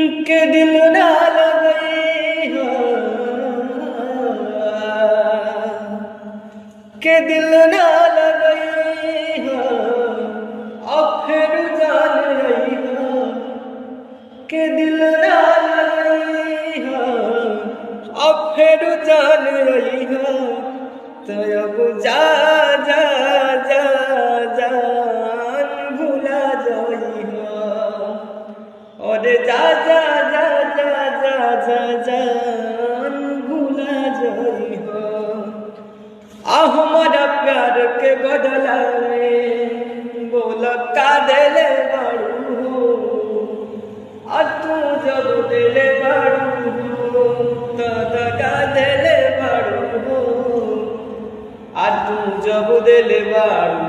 के दिल ना लगई हो, के दिल ना लगई हो, अब फिर जान रही हो, के दिल ना लगई हो, अब फिर जान रही हो, तो अब जा जा जा जान भुला जाई हो, और जा जा जा जा जा जा जान भुला जाई हो। हमारा प्यार के बदला में बोल का देले बारू हो, तू जब देले बारू हो तो दगा देले बारू हो, तू जब देले बारू